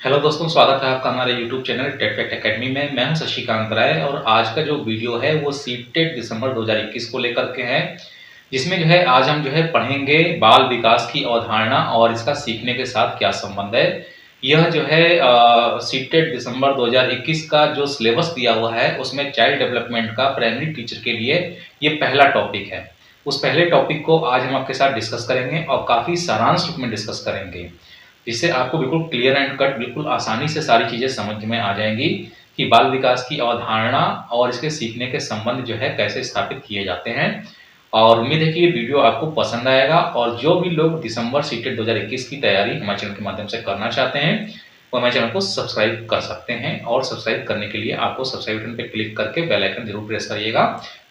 Hello दोस्तों, स्वागत है आपका हमारे YouTube channel tech fact academy में। मैं हूं शशिकांत राय और आज का जो वीडियो है वो सीटेट दिसंबर 2021 को लेकर के है, जिसमें जो है आज हम जो है पढ़ेंगे बाल विकास की अवधारणा और इसका सीखने के साथ क्या संबंध है। यह जो है सीटेट दिसंबर 2021 का जो सिलेबस दिया हुआ है उसमें चाइल्ड डेवलपमेंट का प्राइमरी टीचर के लिए ये पहला टॉपिक है। उस पहले टॉपिक को आज हम आपके साथ डिस्कस करेंगे और काफ़ी सारांश रूप में डिस्कस करेंगे, जिससे आपको बिल्कुल क्लियर एंड कट बिल्कुल आसानी से सारी चीज़ें समझ में आ जाएंगी कि बाल विकास की अवधारणा और इसके सीखने के संबंध जो है कैसे स्थापित किए जाते हैं। और उम्मीद है कि ये वीडियो आपको पसंद आएगा और जो भी लोग दिसंबर सीटेट 2021 की तैयारी हमारे चैनल के माध्यम से करना चाहते हैं वो हमारे चैनल को सब्सक्राइब कर सकते हैं। और सब्सक्राइब करने के लिए आपको सब्सक्राइब बटन पर क्लिक करके बेल आइकन जरूर प्रेस करिएगा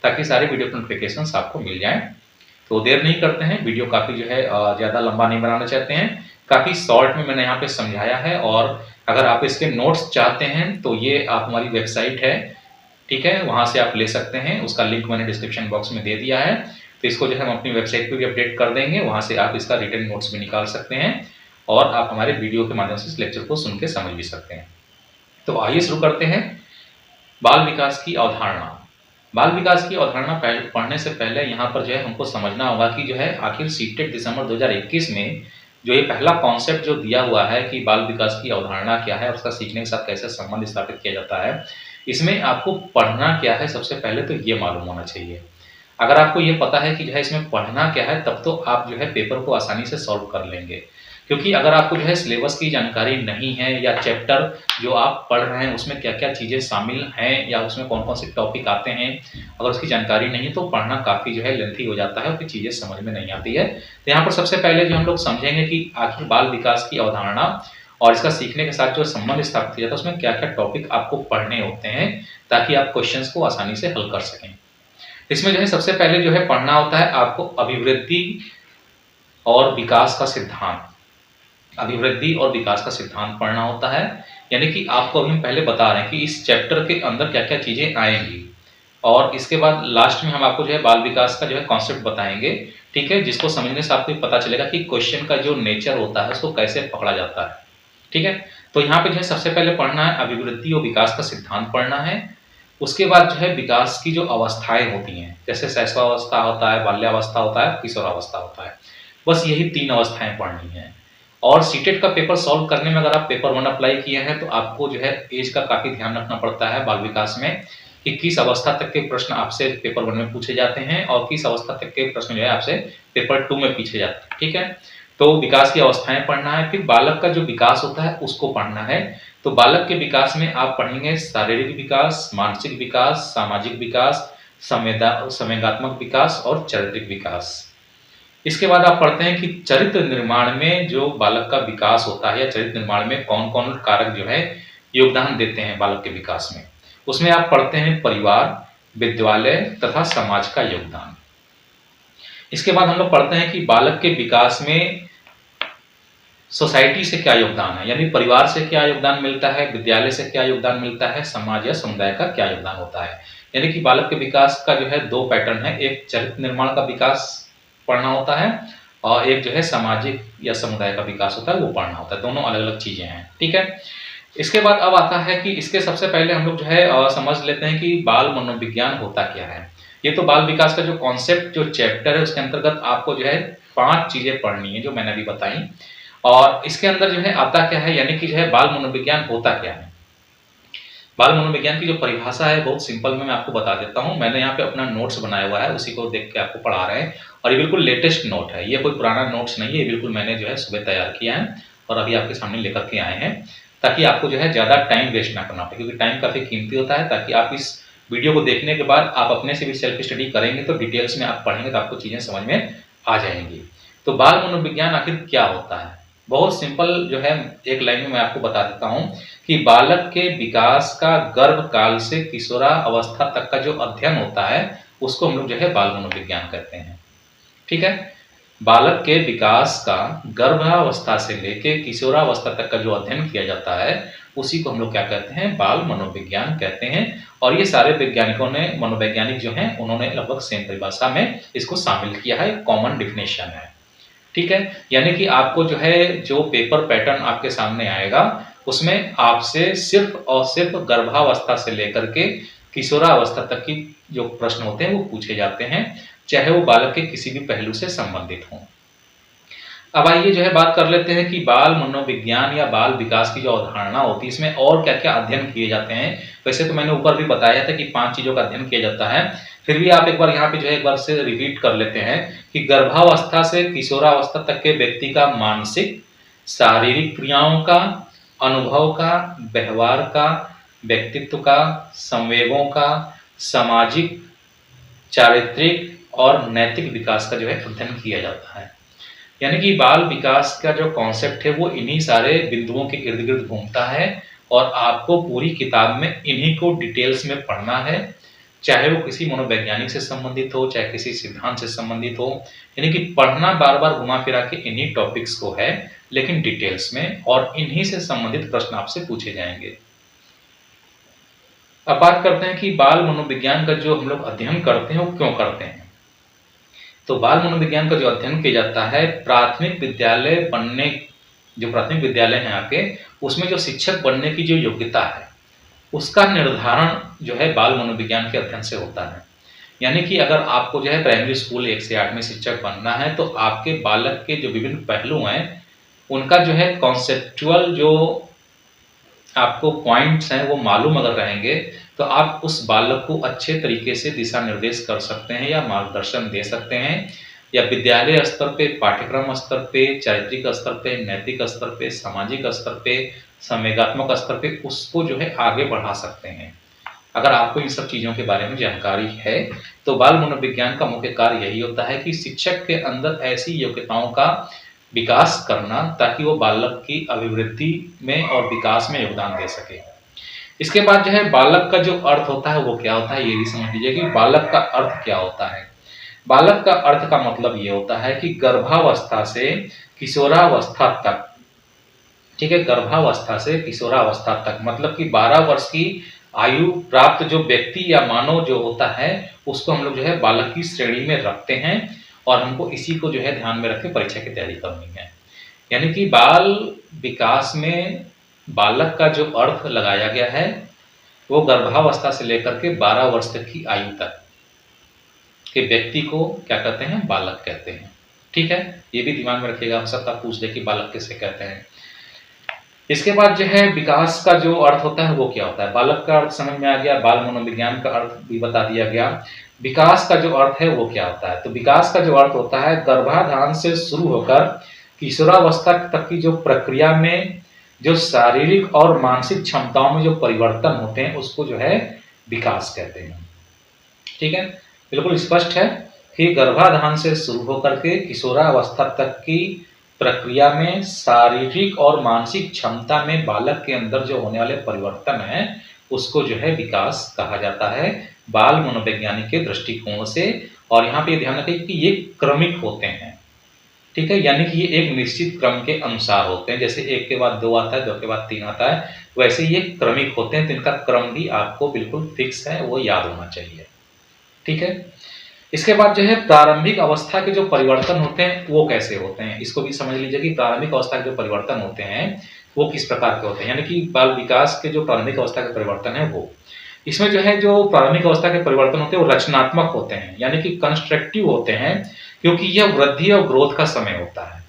ताकि सारे वीडियो नोटिफिकेशन आपको मिल जाएं। तो देर नहीं करते हैं, वीडियो काफ़ी जो है ज़्यादा लंबा नहीं बनाना चाहते हैं, काफ़ी शॉर्ट में मैंने यहाँ पे समझाया है। और अगर आप इसके नोट्स चाहते हैं तो ये आप हमारी वेबसाइट है, ठीक है, वहाँ से आप ले सकते हैं। उसका लिंक मैंने डिस्क्रिप्शन बॉक्स में दे दिया है। तो इसको जो है हम अपनी वेबसाइट पे भी अपडेट कर देंगे, वहाँ से आप इसका रिटन नोट्स भी निकाल सकते हैं और आप हमारे वीडियो के माध्यम से इस लेक्चर को सुन के समझ भी सकते हैं। तो आइए शुरू करते हैं। बाल विकास की अवधारणा। बाल विकास की अवधारणा पढ़ने से पहले यहाँ पर जो है हमको समझना होगा कि जो है आखिर सीटेट दिसंबर 2021 में जो ये पहला कॉन्सेप्ट जो दिया हुआ है कि बाल विकास की अवधारणा क्या है, उसका सीखने के साथ कैसे संबंध स्थापित किया जाता है, इसमें आपको पढ़ना क्या है सबसे पहले तो ये मालूम होना चाहिए। अगर आपको ये पता है कि जो है इसमें पढ़ना क्या है तब तो आप जो है पेपर को आसानी से सॉल्व कर लेंगे। क्योंकि अगर आपको जो है सिलेबस की जानकारी नहीं है या चैप्टर जो आप पढ़ रहे हैं उसमें क्या क्या चीज़ें शामिल हैं या उसमें कौन कौन से टॉपिक आते हैं, अगर उसकी जानकारी नहीं तो पढ़ना काफ़ी जो है लेंथी हो जाता है और फिर चीज़ें समझ में नहीं आती है। तो यहाँ पर सबसे पहले जो हम लोग समझेंगे कि आखिर बाल विकास की अवधारणा और इसका सीखने के साथ जो संबंध स्थापित किया जाता है उसमें क्या क्या टॉपिक आपको पढ़ने होते हैं ताकि आप क्वेश्चन को आसानी से हल कर सकें। इसमें जो है सबसे पहले जो है पढ़ना होता है आपको अभिवृद्धि और विकास का सिद्धांत। अभिवृद्धि और विकास का सिद्धांत पढ़ना होता है, यानी कि आपको अभी हम पहले बता रहे हैं कि इस चैप्टर के अंदर क्या क्या चीज़ें आएंगी और इसके बाद लास्ट में हम आपको जो है बाल विकास का जो है कॉन्सेप्ट बताएंगे, ठीक है, जिसको समझने से आपको पता चलेगा कि क्वेश्चन का जो नेचर होता है उसको कैसे पकड़ा जाता है। ठीक है, तो यहाँ पे जो है सबसे पहले पढ़ना है अभिवृद्धि और विकास का सिद्धांत पढ़ना है। उसके बाद जो है विकास की जो अवस्थाएं होती हैं, जैसे शैशवावस्था होता है, बाल्यावस्था होता है, किशोरावस्था होता है, बस यही 3 अवस्थाएं पढ़नी है। और सीटेट का पेपर सॉल्व करने में अगर आप पेपर 1 अप्लाई किए हैं तो आपको जो है एज का काफ़ी ध्यान रखना पड़ता है बाल विकास में, कि किस अवस्था तक के प्रश्न आपसे पेपर 1 में पूछे जाते हैं और किस अवस्था तक के प्रश्न जो है आपसे पेपर 2 में पूछे जाते हैं। ठीक है, तो विकास की अवस्थाएं पढ़ना है। फिर बालक का जो विकास होता है उसको पढ़ना है। तो बालक के विकास में आप पढ़ेंगे शारीरिक विकास, मानसिक विकास, सामाजिक विकास, संवेगात्मक विकास और चारित्रिक विकास। इसके बाद आप पढ़ते हैं कि चरित्र निर्माण में जो बालक का विकास होता है या चरित्र निर्माण में कौन कौन कारक जो है योगदान देते हैं बालक के विकास में। उसमें आप पढ़ते हैं परिवार, विद्यालय तथा समाज का योगदान। इसके बाद हम लोग पढ़ते हैं कि बालक के विकास में सोसाइटी से क्या योगदान है, यानी परिवार से क्या योगदान मिलता है, विद्यालय से क्या योगदान मिलता है, समाज या समुदाय का क्या योगदान होता है। यानी कि बालक के विकास का जो है 2 पैटर्न है, एक चरित्र निर्माण का विकास पढ़ना होता है और एक जो है सामाजिक या समुदाय का विकास होता है वो पढ़ना होता है। दोनों अलग अलग चीजें हैं। ठीक है, इसके बाद अब आता है कि इसके सबसे पहले हम लोग जो है समझ लेते हैं कि बाल मनोविज्ञान होता क्या है। ये तो बाल विकास का जो कॉन्सेप्ट जो चैप्टर है उसके अंतर्गत आपको जो है 5 चीजें पढ़नी है जो मैंने अभी बताई। और इसके अंदर जो है आता क्या है, यानी कि जो है बाल मनोविज्ञान होता क्या है। बाल मनोविज्ञान की जो परिभाषा है बहुत सिंपल में मैं आपको बता देता हूँ। मैंने यहाँ पे अपना नोट्स बनाया हुआ है, उसी को देख के आपको पढ़ा रहे हैं और ये बिल्कुल लेटेस्ट नोट है, ये कोई पुराना नोट्स नहीं है, ये बिल्कुल मैंने जो है सुबह तैयार किया है और अभी आपके सामने लेकर के आए हैं, ताकि आपको जो है ज़्यादा टाइम वेस्ट ना करना पड़े, क्योंकि टाइम काफ़ी कीमती होता है। ताकि आप इस वीडियो को देखने के बाद आप अपने से भी सेल्फ स्टडी करेंगे तो डिटेल्स में आप पढ़ेंगे तो आपको चीज़ें समझ में आ जाएंगी। तो बाल मनोविज्ञान आखिर क्या होता है, बहुत सिंपल जो है एक लाइन में मैं आपको बता देता हूँ कि बालक के विकास का गर्भ काल से किशोरावस्था तक का जो अध्ययन होता है उसको हम लोग जो है बाल मनोविज्ञान कहते हैं। ठीक है, बालक के विकास का गर्भावस्था से लेके किशोरावस्था तक का जो अध्ययन किया जाता है उसी को हम लोग क्या कहते हैं, बाल मनोविज्ञान कहते हैं। और ये सारे वैज्ञानिकों ने, मनोवैज्ञानिक जो हैं, उन्होंने लगभग सेम परिभाषा में इसको शामिल किया है, कॉमन डिफिनेशन है। ठीक है? यानी कि आपको जो है जो पेपर पैटर्न आपके सामने आएगा, उसमें आपसे सिर्फ़ और सिर्फ़ गर्भावस्था से लेकर के किशोरावस्था तक की जो प्रश्न होते हैं वो पूछे जाते हैं, चाहे वो बालक के किसी भी पहलू से संबंधित हों। अब आइए जो है बात कर लेते हैं कि बाल मनोविज्ञान या बाल विकास की जो अवधारणा होती है, इसमें और क्या-क्या अध्ययन किए जाते हैं। वैसे तो मैंने ऊपर भी बताया था कि 5 चीज़ों का अध्ययन किया जाता है। फिर भी आप एक बार यहाँ पे जो है एक बार से रिपीट कर लेते हैं कि गर्भावस्था से किशोरावस्था तक के व्यक्ति का मानसिक, शारीरिक क्रियाओं का, अनुभव का, व्यवहार का, व्यक्तित्व का, संवेगों का, सामाजिक, चारित्रिक और नैतिक विकास का जो है अध्ययन किया जाता है। यानी कि बाल विकास का जो कॉन्सेप्ट है वो इन्हीं सारे बिंदुओं के इर्द-गिर्द घूमता है और आपको पूरी किताब में इन्हीं को डिटेल्स में पढ़ना है, चाहे वो किसी मनोवैज्ञानिक से संबंधित हो, चाहे किसी सिद्धांत से संबंधित हो। यानी कि पढ़ना बार-बार घुमा-फिरा के इन्हीं टॉपिक्स को है, लेकिन डिटेल्स में, और इन्हीं से संबंधित प्रश्न आपसे पूछे जाएँगे। अब बात करते हैं कि बाल मनोविज्ञान का जो हम लोग अध्ययन करते हैं, वो क्यों करते हैं? तो बाल मनोविज्ञान का जो अध्ययन किया जाता है, प्राथमिक विद्यालय बनने जो प्राथमिक विद्यालय हैं आपके, उसमें जो शिक्षक बनने की जो योग्यता है, उसका निर्धारण जो है बाल मनोविज्ञान के अध्ययन से होता है। यानी कि अगर आपको जो है प्राइमरी स्कूल 1 से 8 में शिक्षक बनना है, तो आपके बालक के जो विभिन्न पहलू हैं, उनका जो है कॉन्सेप्चुअल जो आपको पॉइंट्स हैं वो मालूम अगर रहेंगे, तो आप उस बालक को अच्छे तरीके से दिशा निर्देश कर सकते हैं या मार्गदर्शन दे सकते हैं, या विद्यालय स्तर पे, पाठ्यक्रम स्तर पे, चारित्रिक स्तर पे, नैतिक स्तर पे, सामाजिक स्तर पे, संवेगात्मक स्तर पे उसको जो है आगे बढ़ा सकते हैं। अगर आपको इन सब चीज़ों के बारे में जानकारी है, तो बाल मनोविज्ञान का मुख्य कार्य यही होता है कि शिक्षक के अंदर ऐसी योग्यताओं का विकास करना, ताकि वो बालक की अभिवृद्धि में और विकास में योगदान दे सके। इसके बाद जो है बालक का जो अर्थ होता है वो क्या होता है, ये भी समझ लीजिए कि बालक का अर्थ क्या होता है। बालक का अर्थ का मतलब ये होता है कि गर्भावस्था से किशोरावस्था तक, ठीक है, गर्भावस्था से किशोरावस्था तक मतलब कि 12 वर्ष की आयु प्राप्त जो व्यक्ति या मानव जो होता है, उसको हम लोग जो है बालक की श्रेणी में रखते हैं, और हमको इसी को जो है ध्यान में रख के परीक्षा की तैयारी करनी है। यानी कि बाल विकास में बालक का जो अर्थ लगाया गया है, वो गर्भावस्था से लेकर के 12 वर्ष तक की आयु तक के व्यक्ति को क्या कहते हैं, बालक कहते हैं। ठीक है, ये भी दिमाग में रखिएगा, हो सकता है पूछ दे कि बालक किसे कहते हैं। इसके बाद जो है विकास का जो अर्थ होता है वो क्या होता है। बालक का अर्थ समझ में आ गया, बाल मनोविज्ञान का अर्थ भी बता दिया गया। विकास का जो अर्थ है वो क्या होता है, तो विकास का जो अर्थ होता है गर्भाधान से शुरू होकर किशोरावस्था तक की जो प्रक्रिया में जो शारीरिक और मानसिक क्षमताओं में जो परिवर्तन होते हैं, उसको जो है विकास कहते हैं। ठीक है, बिल्कुल स्पष्ट है कि गर्भाधान से शुरू होकर के किशोरावस्था तक की प्रक्रिया में शारीरिक और मानसिक क्षमता में बालक के अंदर जो होने वाले परिवर्तन हैं, उसको जो है विकास कहा जाता है बाल मनोवैज्ञानिक के दृष्टिकोण से। और यहाँ पे ध्यान रखिए कि ये क्रमिक होते हैं, ठीक है, यानी कि ये एक निश्चित क्रम के अनुसार होते हैं। जैसे 1 के बाद 2 आता है, 2 के बाद 3 आता है, वैसे ये क्रमिक होते हैं, तो इनका क्रम भी आपको बिल्कुल फिक्स है, वो याद होना चाहिए। ठीक है, इसके बाद जो है प्रारंभिक अवस्था के जो परिवर्तन होते हैं वो कैसे होते हैं, इसको भी समझ लीजिए कि प्रारंभिक अवस्था के जो परिवर्तन होते हैं वो किस प्रकार के होते हैं। यानी कि बाल विकास के जो प्रारंभिक अवस्था के परिवर्तन है वो, इसमें जो है जो प्रारंभिक अवस्था के परिवर्तन होते हैं वो रचनात्मक होते हैं, यानी कि कंस्ट्रक्टिव होते हैं, क्योंकि यह वृद्धि और ग्रोथ का समय होता है।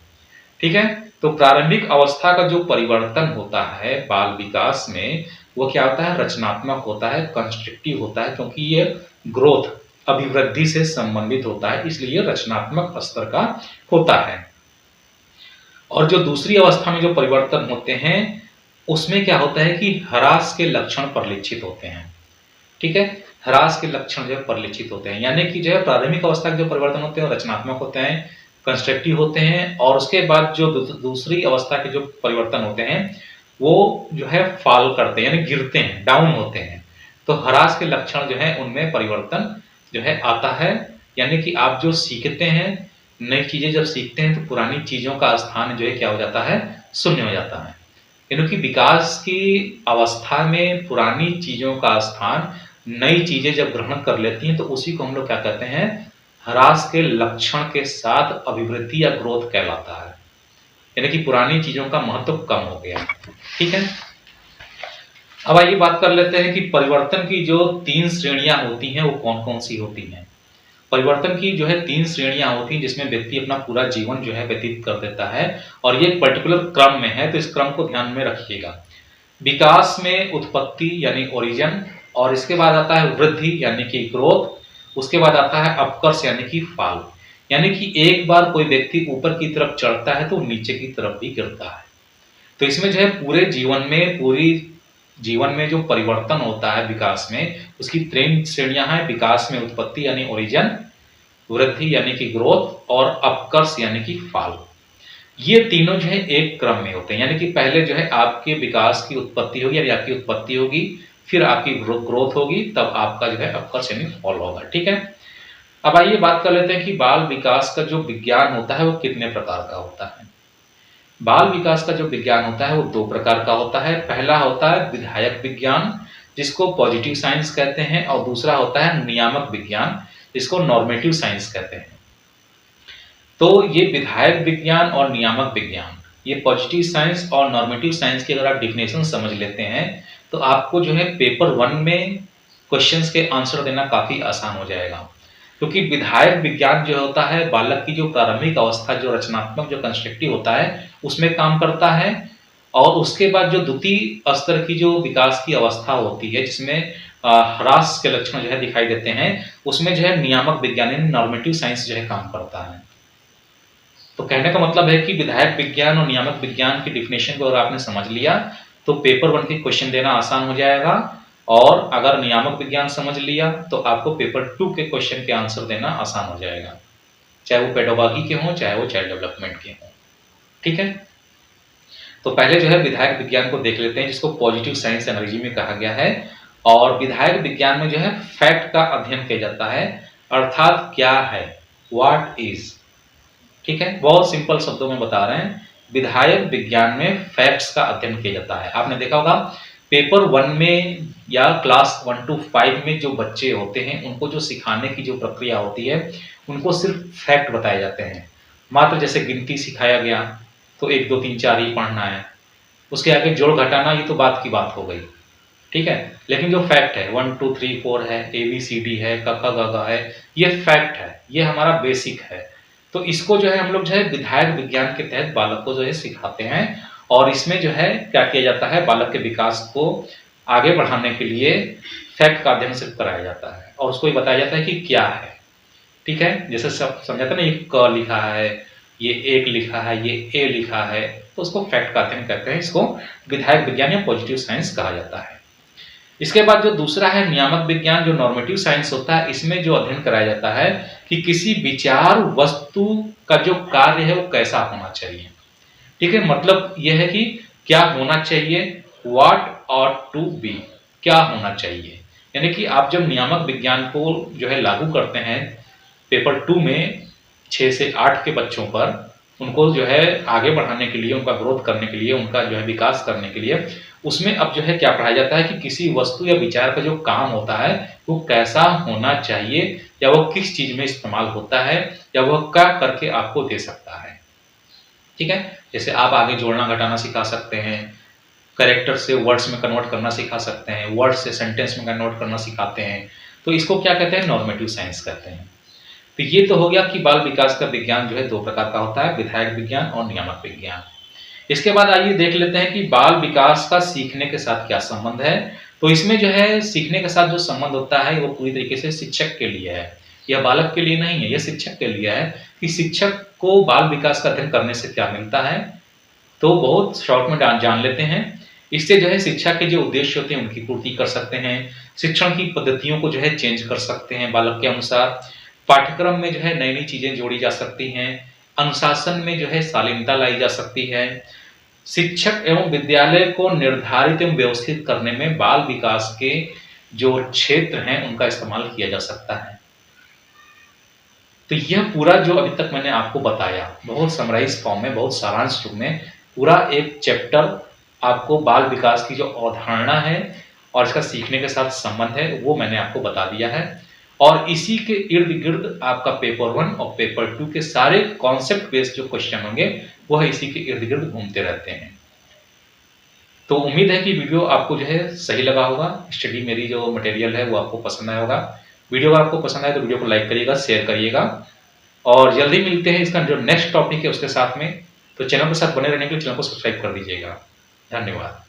ठीक है, तो प्रारंभिक अवस्था का जो परिवर्तन होता है बाल विकास में, वो क्या होता है, रचनात्मक होता है, कंस्ट्रक्टिव होता है, क्योंकि ये ग्रोथ अभिवृद्धि से संबंधित होता है, इसलिए रचनात्मक स्तर का होता है। और जो दूसरी अवस्था में जो परिवर्तन होते हैं, उसमें क्या होता है कि ह्रास के लक्षण परिलक्षित होते हैं। ठीक है, ह्रास के लक्षण जो परिलक्षित होते हैं, यानी कि जो है प्राथमिक अवस्था के जो परिवर्तन होते हैं वो रचनात्मक होते हैं, कंस्ट्रक्टिव होते हैं, और उसके बाद जो दूसरी अवस्था के जो परिवर्तन होते हैं वो जो है फॉल करते हैं, यानी गिरते हैं, डाउन होते हैं। तो ह्रास के लक्षण जो है उनमें परिवर्तन जो है आता है। यानी कि आप जो सीखते हैं, नई चीजें जब सीखते हैं, तो पुरानी चीजों का स्थान जो है क्या हो जाता है, शून्य हो जाता है। क्योंकि विकास की अवस्था में पुरानी चीजों का स्थान नई चीजें जब ग्रहण कर लेती हैं, तो उसी को हम लोग क्या कहते हैं, ह्रास के लक्षण के साथ अभिवृद्धि या ग्रोथ कहलाता है। यानी कि पुरानी चीजों का महत्व कम हो गया। ठीक है, अब आइए बात कर लेते हैं कि परिवर्तन की जो 3 श्रेणियां होती हैं वो कौन-कौन सी होती हैं। परिवर्तन की जो है 3 श्रेणियां होती हैं जिसमें व्यक्ति अपना पूरा जीवन जो है व्यतीत कर देता है और ये एक पर्टिकुलर क्रम में है, तो इस क्रम को ध्यान में रखिएगा। विकास में उत्पत्ति यानी ओरिजिन, और इसके बाद आता है वृद्धि यानी कि ग्रोथ, उसके बाद आता है अपकर्ष यानी कि फॉल। यानी कि एक बार कोई व्यक्ति ऊपर की तरफ चढ़ता है तो नीचे की तरफ भी गिरता है। तो इसमें जो है पूरी जीवन में जो परिवर्तन होता है विकास में, उसकी 3 श्रेणियां हैं। विकास में उत्पत्ति यानी ओरिजिन, वृद्धि यानी कि ग्रोथ, और अपकर्ष यानी कि फॉल। ये तीनों जो है एक क्रम में होते हैं। यानी कि पहले जो है आपके विकास की उत्पत्ति होगी यानी आपकी उत्पत्ति होगी, फिर आपकी ग्रोथ होगी, तब आपका जो है अपकर्ष यानी फॉल होगा। ठीक है, अब आइए बात कर लेते हैं कि बाल विकास का जो विज्ञान होता है वो कितने प्रकार का होता है। बाल विकास का जो विज्ञान होता है वो 2 प्रकार का होता है। पहला होता है विधायक विज्ञान, जिसको पॉजिटिव साइंस कहते हैं, और दूसरा होता है नियामक विज्ञान, जिसको नॉर्मेटिव साइंस कहते हैं। तो ये विधायक विज्ञान और नियामक विज्ञान, ये पॉजिटिव साइंस और नॉर्मेटिव साइंस की अगर आप डिफिनेशन समझ लेते हैं तो आपको जो है पेपर 1 में क्वेश्चंस के आंसर देना काफी आसान हो जाएगा। क्योंकि विधायक विज्ञान जो होता है बालक की जो प्रारंभिक अवस्था, जो रचनात्मक, जो कंस्ट्रक्टिव होता है, उसमें काम करता है, और उसके बाद जो द्वितीय स्तर की जो विकास की अवस्था होती है जिसमें ह्रास के लक्षण जो है दिखाई देते हैं, उसमें जो है नियामक विज्ञान यानी नॉर्मेटिव साइंस जो है काम करता है। तो कहने का मतलब है कि विधायक विज्ञान और नियामक विज्ञान की डिफिनेशन को अगर आपने समझ लिया तो पेपर 1 के क्वेश्चन देना आसान हो जाएगा, और अगर नियामक विज्ञान समझ लिया तो आपको पेपर 2 के क्वेश्चन के आंसर देना आसान हो जाएगा, चाहे वो पेडागॉजी के हों, चाहे वो चाइल्ड डेवलपमेंट के हों। ठीक है, तो पहले जो है विधायक विज्ञान को देख लेते हैं, जिसको पॉजिटिव साइंस अंग्रेजी में कहा गया है। और विधायक विज्ञान में जो है फैक्ट का अध्ययन किया जाता है, अर्थात क्या है, व्हाट इज। ठीक है, बहुत सिंपल शब्दों में बता रहे हैं। विधायक विज्ञान में फैक्ट्स का अध्ययन किया जाता है। आपने देखा होगा पेपर 1 में या क्लास 1 to 5 में जो बच्चे होते हैं उनको जो सिखाने की जो प्रक्रिया होती है, उनको सिर्फ फैक्ट बताए जाते हैं। मात्र जैसे गिनती सिखाया गया तो 1 2 3 4 ही पढ़ना है, उसके आगे जोड़ घटाना ये तो बात की बात हो गई। ठीक है, लेकिन जो फैक्ट है 1 2 3 4 है, ABCD है, क ख ग घ है, ये फैक्ट है, ये हमारा बेसिक है। तो इसको जो है हम लोग जो है विधायक विज्ञान के तहत बालक को जो है सिखाते हैं, और इसमें जो है क्या किया जाता है, बालक के विकास को आगे बढ़ाने के लिए फैक्ट का अध्ययन सिर्फ कराया जाता है, और उसको ये बताया जाता है कि क्या है। ठीक है, जैसे सब समझाते ना, ये क लिखा है, ये 1 लिखा है, ये A लिखा है, तो उसको फैक्ट का अध्ययन कहते हैं। इसको विधायक विज्ञान या पॉजिटिव साइंस कहा जाता है। इसके बाद जो दूसरा है नियामक विज्ञान, जो नॉर्मेटिव साइंस होता है, इसमें जो अध्ययन कराया जाता है कि किसी विचार वस्तु का जो कार्य है वो कैसा होना चाहिए। ठीक है, मतलब यह है कि क्या होना चाहिए, व्हाट ऑट टू बी, क्या होना चाहिए। यानी कि आप जब नियामक विज्ञान को जो है लागू करते हैं पेपर 2 में 6 से 8 के बच्चों पर, उनको जो है आगे बढ़ाने के लिए, उनका ग्रोथ करने के लिए, उनका जो है विकास करने के लिए, उसमें अब जो है क्या पढ़ाया जाता है कि किसी वस्तु या विचार का जो काम होता है वो कैसा होना चाहिए, या वो किस चीज में इस्तेमाल होता है, या वह क्या करके आपको दे सकता है। ठीक है, जैसे आप आगे जोड़ना घटाना सिखा सकते हैं, कैरेक्टर से वर्ड्स में कन्वर्ट करना सिखा सकते हैं, वर्ड से सेंटेंस में कन्वर्ट करना सिखाते हैं, तो इसको क्या कहते हैं, नॉर्मेटिव साइंस कहते हैं। तो ये तो हो गया कि बाल विकास का विज्ञान जो है 2 प्रकार का होता है, विधायक विज्ञान और नियामक विज्ञान। इसके बाद आइए देख लेते हैं कि बाल विकास का सीखने के साथ क्या संबंध है। तो इसमें जो है सीखने के साथ जो संबंध होता है वो पूरी तरीके से शिक्षक के लिए है, यह बालक के लिए नहीं है, यह शिक्षक के लिए है कि शिक्षक को बाल विकास का अध्ययन करने से क्या मिलता है। तो बहुत शॉर्ट में जान लेते हैं। इससे जो है शिक्षा के जो उद्देश्य होते हैं उनकी पूर्ति कर सकते हैं, शिक्षण की पद्धतियों को जो है चेंज कर सकते हैं बालक के अनुसार, पाठ्यक्रम में जो है नई नई चीजें जोड़ी जा सकती हैं, अनुशासन में जो है शालीनता लाई जा सकती है, शिक्षक एवं विद्यालय को निर्धारित एवं व्यवस्थित करने में बाल विकास के जो क्षेत्र हैं उनका इस्तेमाल किया जा सकता है। तो यह पूरा जो अभी तक मैंने आपको बताया, बहुत समराइज फॉर्म में, बहुत सारांश रूप में, पूरा एक चैप्टर आपको बाल विकास की जो अवधारणा है और इसका सीखने के साथ संबंध है वो मैंने आपको बता दिया है। और इसी के इर्द गिर्द आपका पेपर 1 और पेपर 2 के सारे कॉन्सेप्ट बेस्ड जो क्वेश्चन होंगे वह इसी के इर्द गिर्द घूमते रहते हैं। तो उम्मीद है कि वीडियो आपको जो है सही लगा होगा, स्टडी मेरी जो मटेरियल है वो आपको पसंद आया होगा। वीडियो अगर आपको पसंद आए तो वीडियो को लाइक करिएगा, शेयर करिएगा और जल्दी मिलते हैं इसका जो नेक्स्ट टॉपिक है उसके साथ में। तो चैनल के साथ बने रहने के लिए चैनल को सब्सक्राइब कर दीजिएगा। धन्यवाद।